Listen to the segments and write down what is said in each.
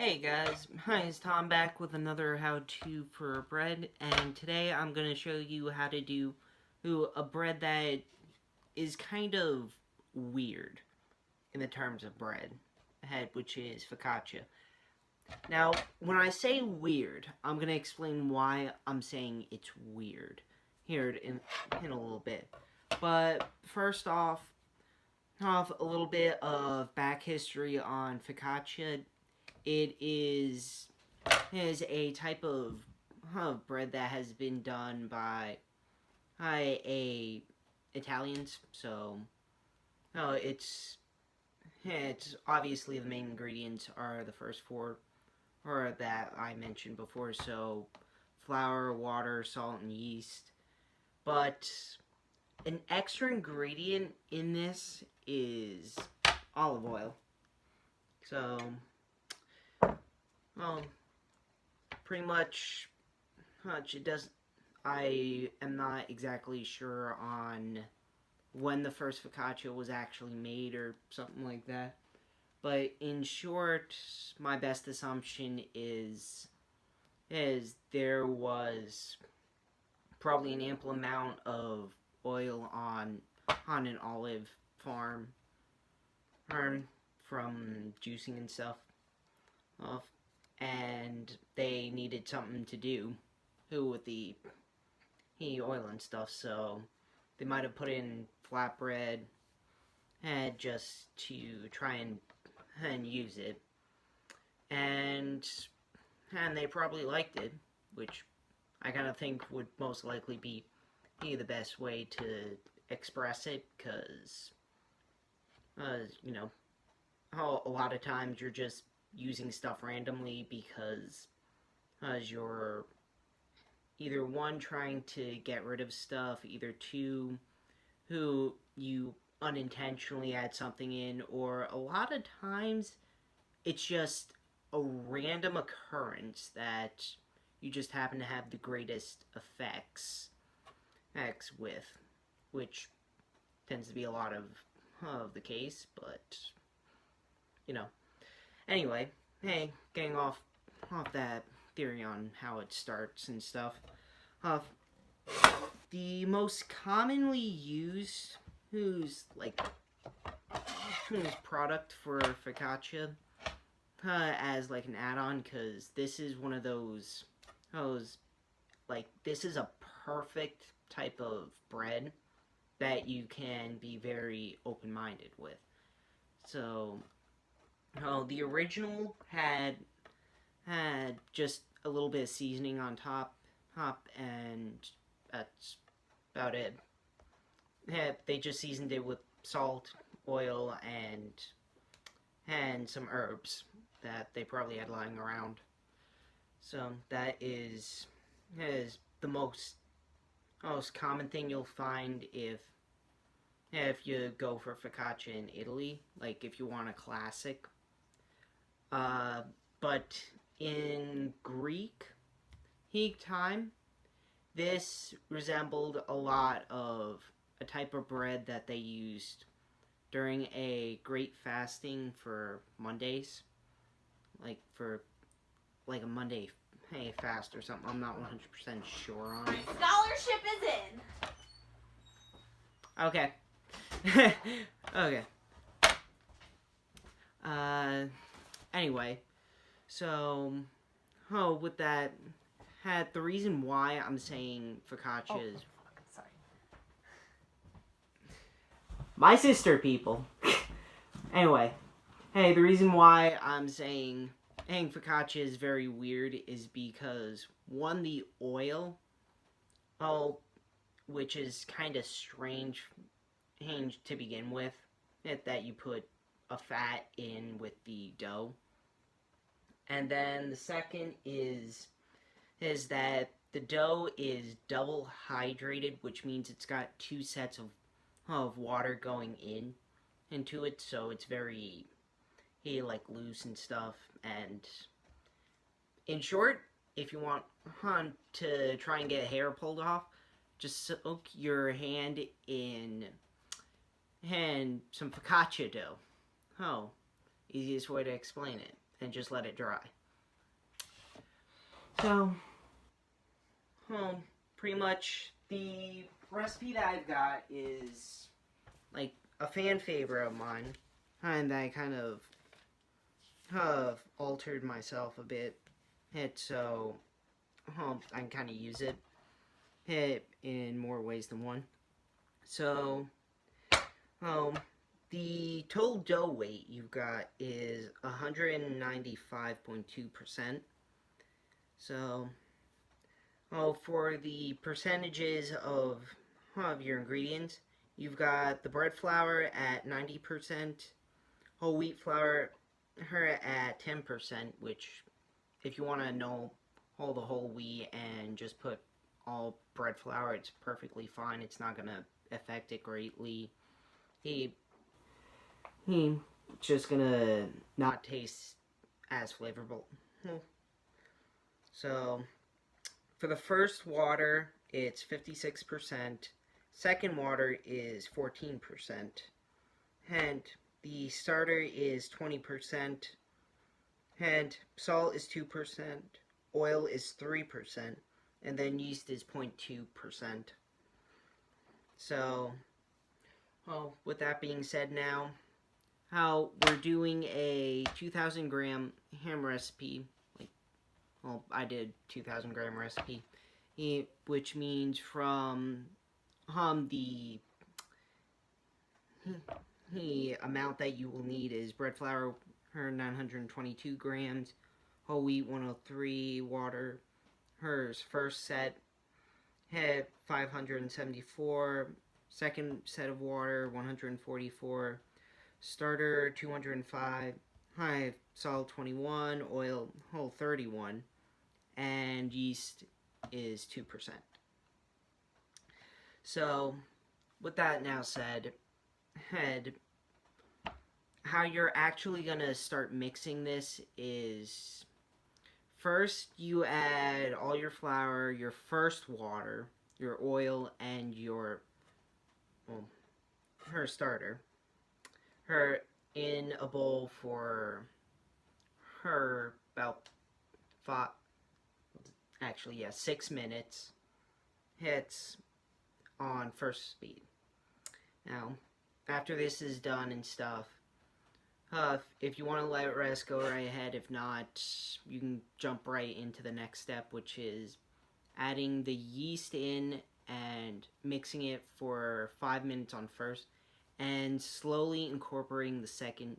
Hey guys, hi, it's Tom back with another how-to for bread, and today I'm going to show you how to do a bread that is kind of weird in the terms of bread, which is focaccia. Now, when I say weird, I'm going to explain why I'm saying it's weird here in a little bit. But first off, a little bit of back history on focaccia. It is a type of bread that has been done by a Italians. So, it's obviously the main ingredients are the first four, or that I mentioned before. So, flour, water, salt, and yeast. But an extra ingredient in this is olive oil. So, well, pretty much it does. I am not exactly sure on when the first focaccia was actually made or something like that. But in short, my best assumption is there was probably an ample amount of oil on an olive farm from juicing and stuff, and they needed something to do with the oil and stuff, so they might have put in flatbread just to try and use it, and they probably liked it, which I kind of think would most likely be the best way to express it, because a lot of times you're just using stuff randomly because you're either one, trying to get rid of stuff, either two, who you unintentionally add something in, or a lot of times it's just a random occurrence that you just happen to have the greatest effects with, which tends to be a lot of the case, but anyway, hey, getting off that theory on how it starts and stuff. Uh, the most commonly used product for focaccia as like an add-on, because this is one of those this is a perfect type of bread that you can be very open-minded with. So, the original had just a little bit of seasoning on top, and that's about it. They just seasoned it with salt, oil, and some herbs that they probably had lying around. So that is the most common thing you'll find if you go for focaccia in Italy, like if you want a classic. But in Greek time, this resembled a lot of a type of bread that they used during a great fasting for Mondays, like for a Monday fast or something. I'm not 100% sure on it. Scholarship is in. Okay. Okay. Anyway, so, with that, the reason why I'm saying focaccia is... Sorry. My sister, people. Anyway, hey, the reason why I'm saying focaccia is very weird is because, one, the oil, which is kind of strange to begin with, that you put a fat in with the dough. And then the second is that the dough is double hydrated, which means it's got two sets of water going into it, so it's very loose and stuff. And in short, if you want to try and get hair pulled off, just soak your hand in some focaccia dough. Easiest way to explain it. and just let it dry. So, pretty much the recipe that I've got is like a fan favorite of mine, and I kind of have altered myself a bit, so I can kind of use it in more ways than one. So, the total dough weight you've got is 195.2%. So, for the percentages of your ingredients, you've got the bread flour at 90%, whole wheat flour at 10%, which, if you want to know all the whole wheat and just put all bread flour, it's perfectly fine. It's not going to affect it greatly. It's just going to not taste as flavorful. So, for the first water, it's 56%. Second water is 14%. And the starter is 20%. And salt is 2%. Oil is 3%. And then yeast is 0.2%. So, with that being said now, how we're doing a 2,000 gram ham recipe. Well, I did 2,000 gram recipe, which means from the amount that you will need is bread flour 922 grams, whole wheat 103, water first set had 574, second set of water 144, starter 205, high salt 21, oil whole 31, and yeast is 2%. So, with that now said, how you're actually going to start mixing this is, first you add all your flour, your first water, your oil, and your starter in a bowl for about 6 minutes. Hits on first speed. Now, after this is done and stuff, if you want to let it rest, go right ahead. If not, you can jump right into the next step, which is adding the yeast in and mixing it for 5 minutes on first, and slowly incorporating the second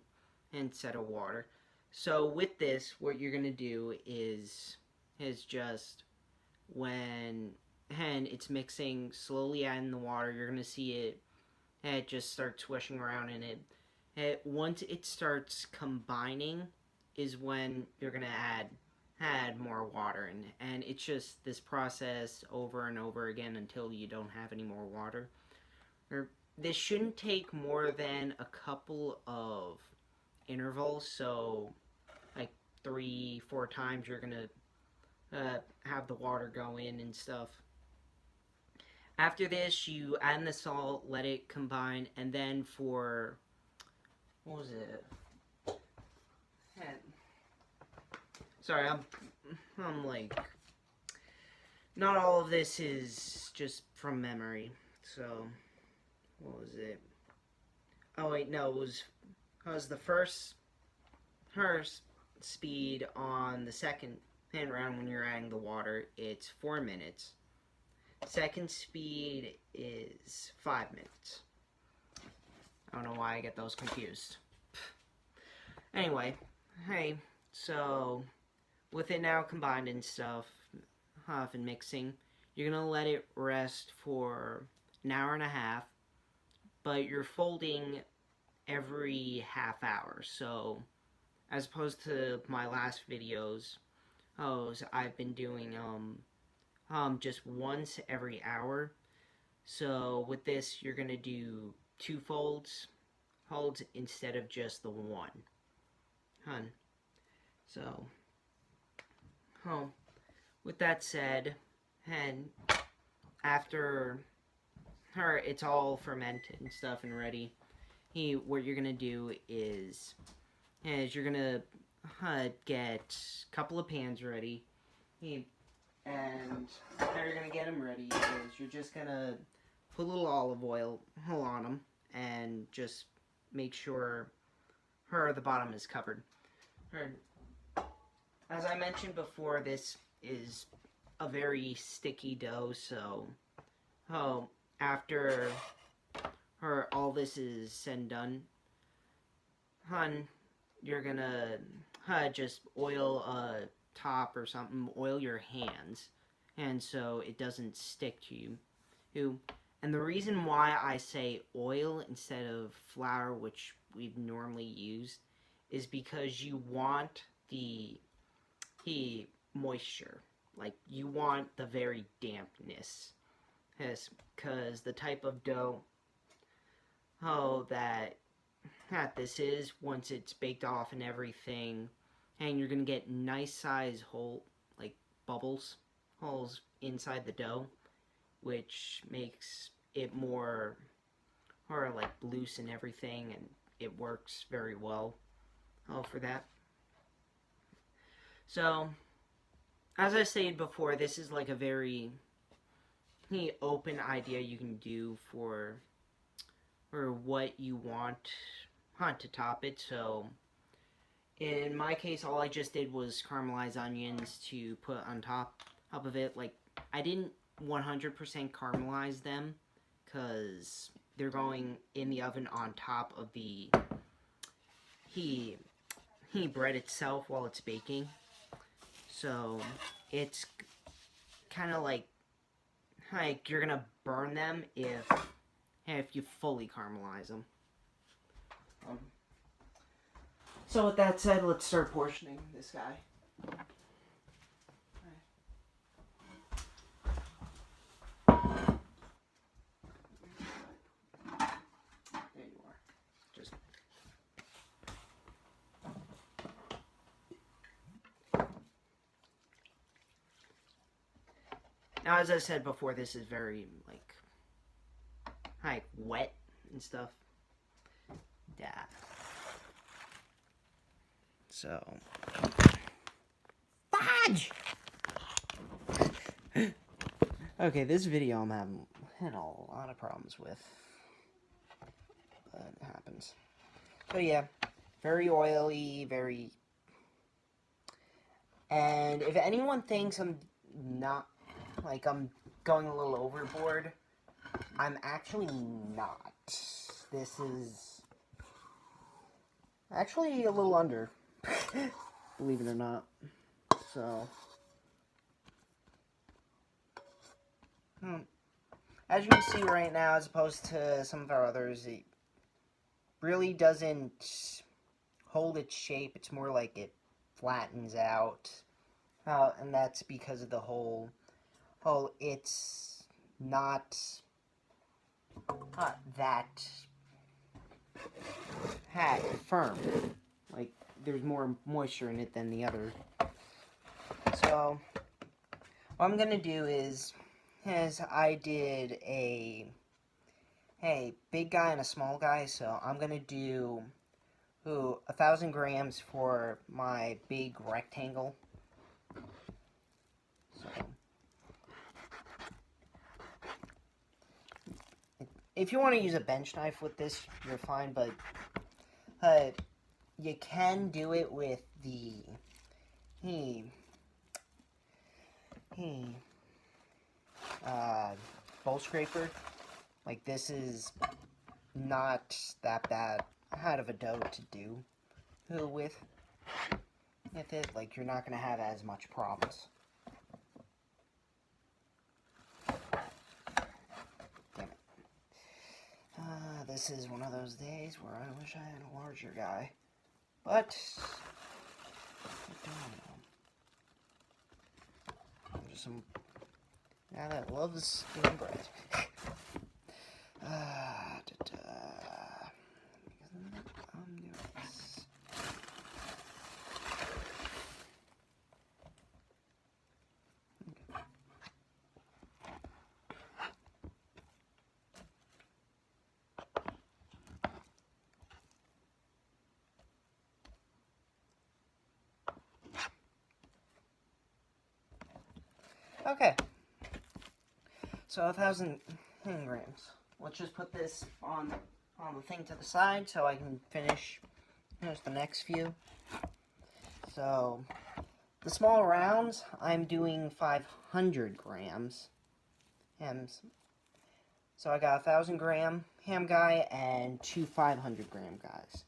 and set of water. So with this, what you're going to do is just when it's mixing, slowly adding the water, you're going to see it just start swishing around in it. Once it starts combining is when you're going to add more water in. And it's just this process over and over again until you don't have any more water. This shouldn't take more than a couple of intervals, so like 3-4 times you're going to have the water go in and stuff. After this, you add in the salt, let it combine, and then for, what was it? Sorry, I'm like, not all of this is just from memory, so, what was it? Oh wait, no, it was the first speed on the second round when you're adding the water, it's 4 minutes. Second speed is 5 minutes. I don't know why I get those confused. Anyway, hey, so with it now combined and stuff, and mixing, you're going to let it rest for an hour and a half, but you're folding every half hour. So, as opposed to my last videos, I've been doing just once every hour. So with this, you're gonna do 2 holds instead of just the one. So, with that said, and after it's all fermented and stuff and ready, what you're gonna do is you're gonna get a couple of pans ready. And how you're going to get them ready is you're just going to put a little olive oil on them and just make sure the bottom is covered. As I mentioned before, this is a very sticky dough, so after all this is said and done, you're gonna just oil a top or something, oil your hands, and so it doesn't stick to you. And the reason why I say oil instead of flour, which we'd normally use, is because you want the moisture. Like, you want the very dampness. Yes, because the type of dough that this is, once it's baked off and everything, and you're going to get nice size like holes inside the dough, which makes it more like loose and everything, and it works very well for that. So, as I stated before, this is like a very open idea you can do for what you want to top it. So, in my case, all I just did was caramelize onions to put on top of it. Like, I didn't 100% caramelize them because they're going in the oven on top of the bread itself while it's baking. So it's kind of like you're gonna burn them if you fully caramelize them. So with that said, let's start portioning this guy. There you are. Just now, as I said before, this is very like wet and stuff. Yeah. So, fudge! Okay, this video I'm having a lot of problems with, but it happens. So yeah, very oily, very. And if anyone thinks I'm not, like, I'm going a little overboard, I'm actually not. This is actually a little under. Believe it or not. So, as you can see right now, as opposed to some of our others, it really doesn't hold its shape. It's more like it flattens out. And that's because of the whole it's not that firm. Like, there's more moisture in it than the other. So, what I'm gonna do is I did a big guy and a small guy, so I'm gonna do 1,000 grams for my big rectangle. So, if you want to use a bench knife with this, you're fine, but you can do it with the bowl scraper. Like, this is not that bad out of a dough to do with it. Like, you're not going to have as much problems. Damn it. This is one of those days where I wish I had a larger guy. But I don't know. I'm just some guy that loves eating bread. I'm doing this. Okay, so 1,000 grams. Let's just put this on the thing to the side so I can finish the next few. So the small rounds, I'm doing 500 grams hams. So I got a 1,000 gram ham guy and two 500 gram guys.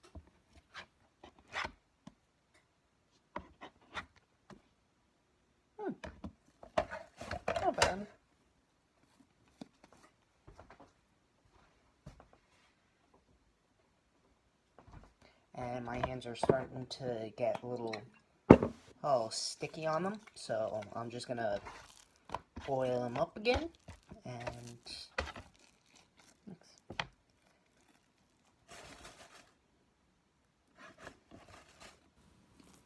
Not bad. And my hands are starting to get a little sticky on them, so I'm just gonna oil them up again, and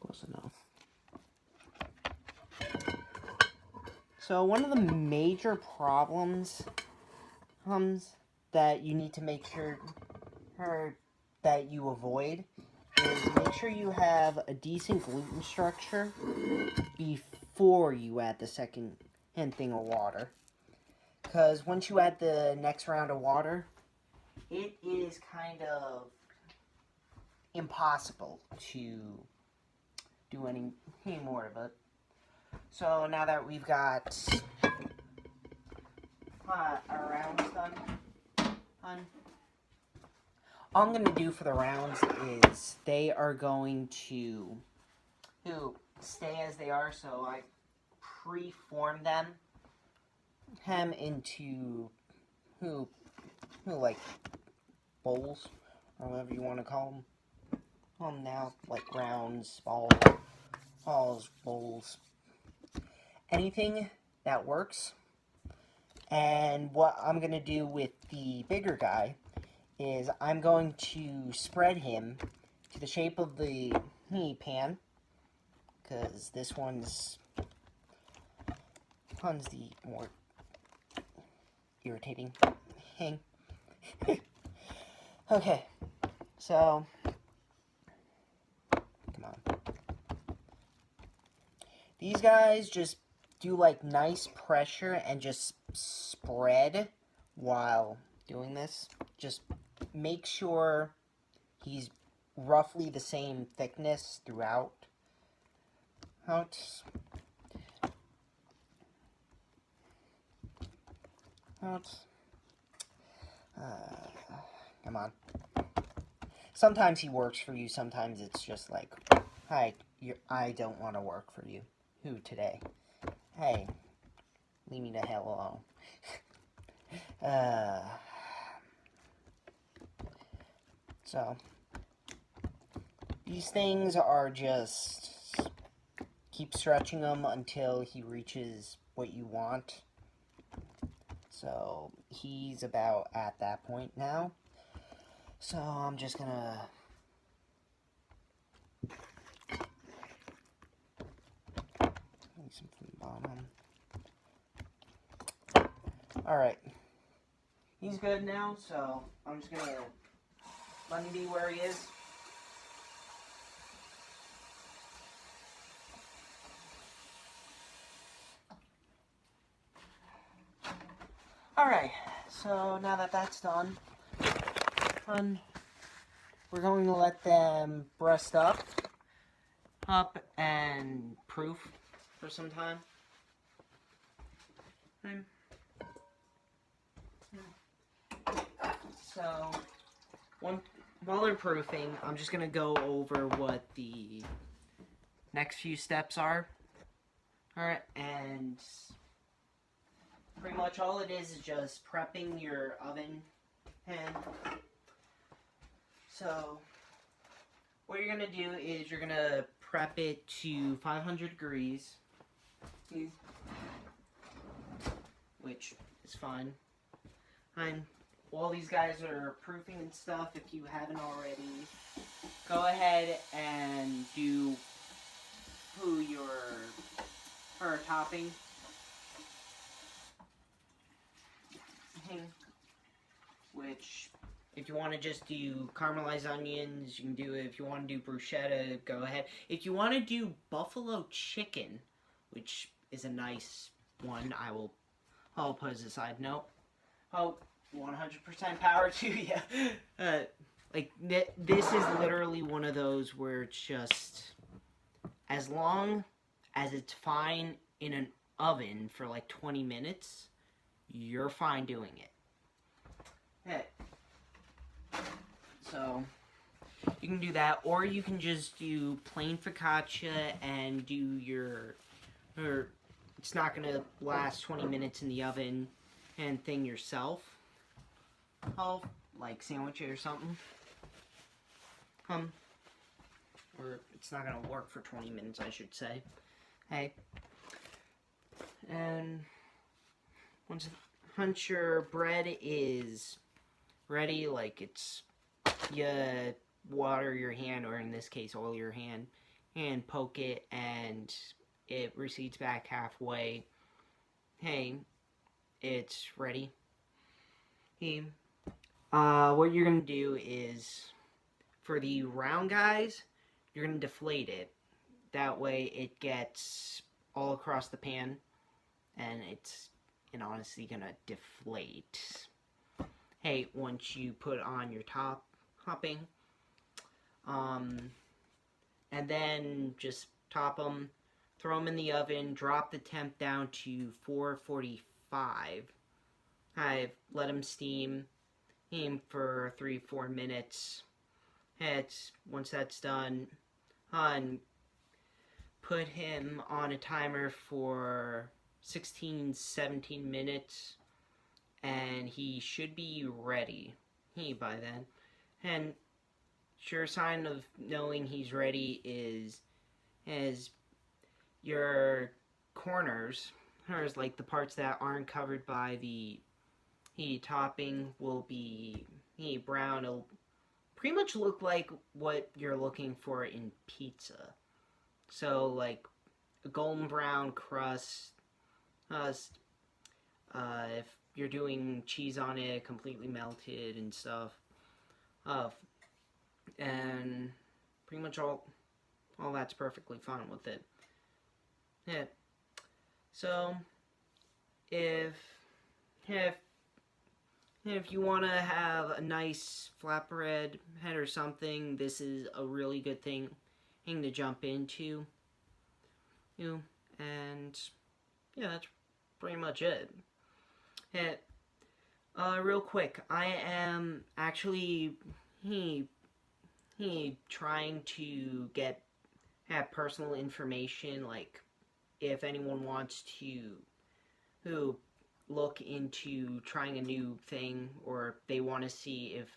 close enough. So one of the major problems that you need to make sure that you avoid is make sure you have a decent gluten structure before you add the second thing of water. Because once you add the next round of water, it is kind of impossible to do any more of it. So now that we've got our rounds done, all I'm going to do for the rounds is they are going to stay as they are, so I pre-form them into like bowls, or whatever you want to call them. Now, like rounds, balls, bowls, anything that works. And what I'm going to do with the bigger guy is I'm going to spread him to the shape of the pan, because this one's the more irritating thing. Okay, so come on. These guys just do like nice pressure and just spread while doing this. Just make sure he's roughly the same thickness throughout. Come on. Sometimes he works for you, sometimes it's just like, hi, I don't want to work for you. Who today? Hey, leave me the hell alone. So, these things are just, keep stretching them until he reaches what you want. So, he's about at that point now. So, I'm just gonna some from the bottom. Alright. He's good now, so I'm just gonna let him be where he is. Alright, so now that that's done, we're going to let them breast up and proof for some time. So, while they're proofing, I'm just going to go over what the next few steps are. Alright, and pretty much all it is just prepping your oven pan. So, what you're going to do is you're going to prep it to 500 degrees, which is fine. And while these guys are proofing and stuff, if you haven't already, go ahead and do your topping. Which, if you want to just do caramelized onions, you can do it. If you want to do bruschetta, go ahead. If you want to do buffalo chicken, which is a nice one I'll put as a side note. Oh, 100% power to you. Like, this is literally one of those where it's just, as long as it's fine in an oven for like 20 minutes, you're fine doing it. So, you can do that, or you can just do plain focaccia and do or it's not going to last 20 minutes in the oven and thing yourself. I'll, like, sandwich it or something. Or it's not going to work for 20 minutes, I should say. Hey. And once your bread is ready, like you water your hand, or in this case, oil your hand, and poke it, and it recedes back halfway. Hey, it's ready. Hey, what you're gonna do is, for the round guys, you're gonna deflate it. That way, it gets all across the pan, and it's honestly gonna deflate. Hey, once you put on your topping, and then just top them, throw them in the oven, drop the temp down to 445. I've let them steam for 3-4 minutes. Once that's done, put him on a timer for 16-17 minutes, and he should be ready by then. And sure sign of knowing he's ready is your corners, or like the parts that aren't covered by the topping, will be brown. It'll pretty much look like what you're looking for in pizza. So, like, a golden brown crust. If you're doing cheese on it, completely melted and stuff. And pretty much all that's perfectly fine with it. Yeah. So, if you want to have a nice flatbread head or something, this is a really good thing to jump into. And yeah, that's pretty much it. Real quick, I am actually trying to have personal information, like if anyone wants to look into trying a new thing, or they want to see if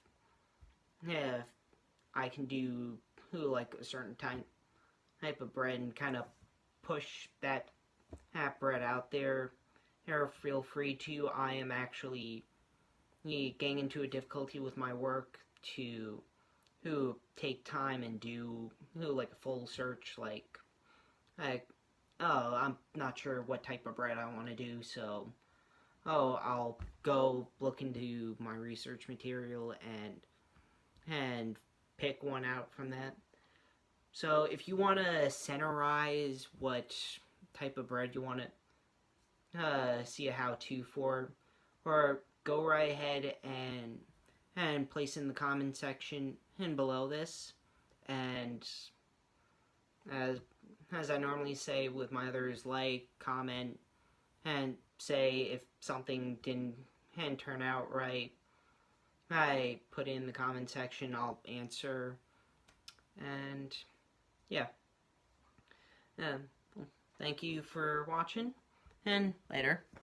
I can do like a certain type of bread and kind of push that bread out there, feel free to. I am actually getting into a difficulty with my work to take time and do like a full search, like I'm not sure what type of bread I want to do, so I'll go look into my research material and pick one out from that. So if you want to centerize what type of bread you want to see a how-to for, or go right ahead and place in the comment section and below this. And as I normally say with my others, like, comment, and say if something didn't turn out right. I put in the comment section, I'll answer. And yeah. Well, thank you for watching, and later.